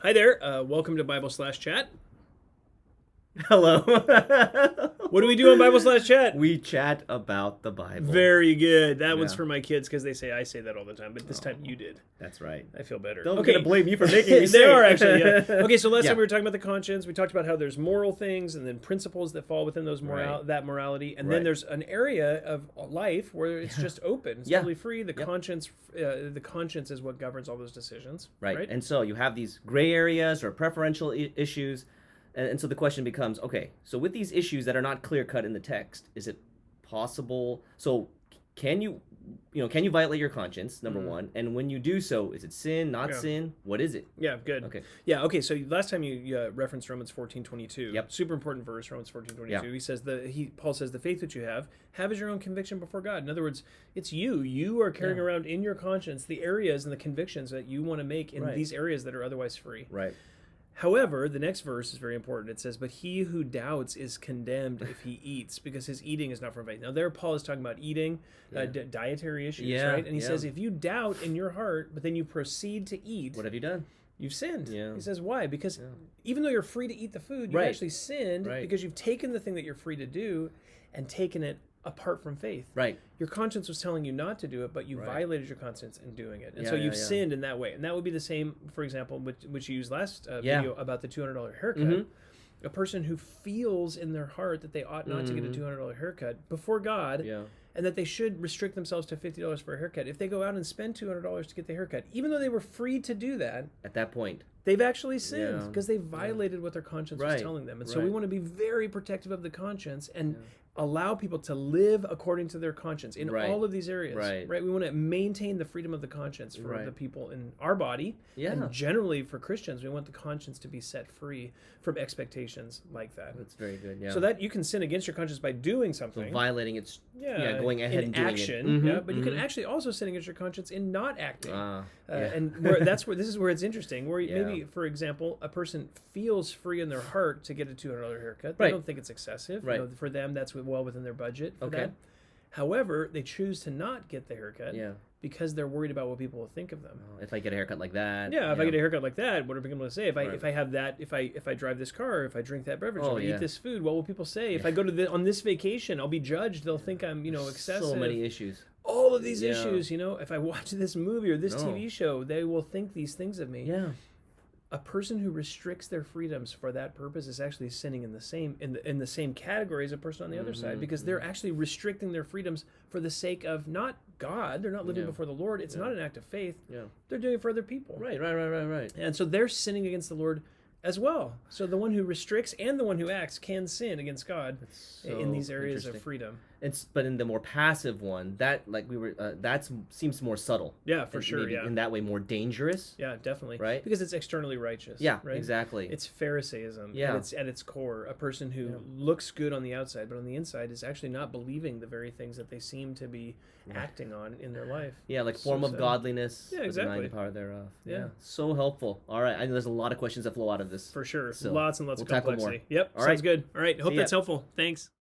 Hi there. Welcome to Bible/Chat. Hello. What do we do on Bible/Chat? We chat about the Bible. Very good. That one's Yeah. for my kids because I say that all the time, but this time you did. That's right. I feel better. Don't get to blame you for making me They say are it. actually, yeah. Okay, so last Yeah. time we were talking about the conscience. We talked about how there's moral things and then principles that fall within those Right. that morality, and Right. then there's an area of life where it's just open, it's Yeah. totally free. The Yep. conscience is what governs all those decisions. Right. And so you have these gray areas or preferential issues. And so the question becomes, okay, so with these issues that are not clear cut in the text, is it possible? So can you violate your conscience, number one? And when you do so, is it sin, not sin? What is it? Yeah, good. Okay. Yeah, okay, so last time you referenced Romans 14:22. Yep. Super important verse, Romans 14:22. Yeah. He says Paul says the faith that you have as your own conviction before God. In other words, it's you. You are carrying around in your conscience the areas and the convictions that you want to make in these areas that are otherwise free. Right. However, the next verse is very important. It says, "But he who doubts is condemned if he eats, because his eating is not from faith." Now, there Paul is talking about eating, dietary issues, right? And he says, if you doubt in your heart, but then you proceed to eat, What have you done? you've sinned. Yeah. He says, why? Because even though you're free to eat the food, you've Right. actually sinned because you've taken the thing that you're free to do and taken it apart from faith. Right. Your conscience was telling you not to do it, but you violated your conscience in doing it. And Yeah, so you've yeah. sinned in that way. And that would be the same, for example, which you used last video about the $200 haircut. A person who feels in their heart that they ought not to get a $200 haircut before God, and that they should restrict themselves to $50 for a haircut. If they go out and spend $200 to get the haircut, even though they were free to do that, At that point. they've actually sinned because they violated what their conscience was telling them. And so we Right. want to be very protective of the conscience and allow people to live according to their conscience in all of these areas. Right. We want to maintain the freedom of the conscience for the people in our body. And generally for Christians, we want the conscience to be set free from expectations like that. That's very good. Yeah. So that you can sin against your conscience by doing something. So violating its going ahead in and doing action, it. but you can actually also sin against your conscience in not acting. Yeah. And this is where it's interesting. Where maybe, for example, a person feels free in their heart to get a $200 haircut. They don't think it's excessive. Right. For them, that's well within their budget. For Okay. that. However, they choose to not get the haircut because they're worried about what people will think of them. If I get a haircut like that. Yeah, if I get a haircut like that, what are people going to say? If I have that, if I drive this car, if I drink that beverage, if I eat this food, what will people say? If I go to on this vacation, I'll be judged. They'll think I'm excessive. So many issues. All of these issues, if I watch this movie or this TV show, they will think these things of me. Yeah. A person who restricts their freedoms for that purpose is actually sinning in the same category as a person on the other side, because they're actually restricting their freedoms for the sake of not God. They're not living before the Lord. It's not an act of faith. Yeah. They're doing it for other people. Right. And so they're sinning against the Lord as well. So the one who restricts and the one who acts can sin against God in these areas of freedom. But in the more passive one, that seems more subtle. Yeah, for sure. Maybe in that way, more dangerous. Yeah, definitely. Right? Because it's externally righteous. Yeah, right? exactly. It's Pharisaism. Yeah. At its core, a person who looks good on the outside, but on the inside is actually not believing the very things that they seem to be acting on in their life. Yeah, like form of godliness. Yeah, exactly. Denying the power thereof. Yeah. So helpful. All right. I know there's a lot of questions that flow out of this. For sure. So lots and lots we'll of tackle complexity. more. Yep. All Sounds right. good. All right. Hope See ya. that's helpful. Thanks.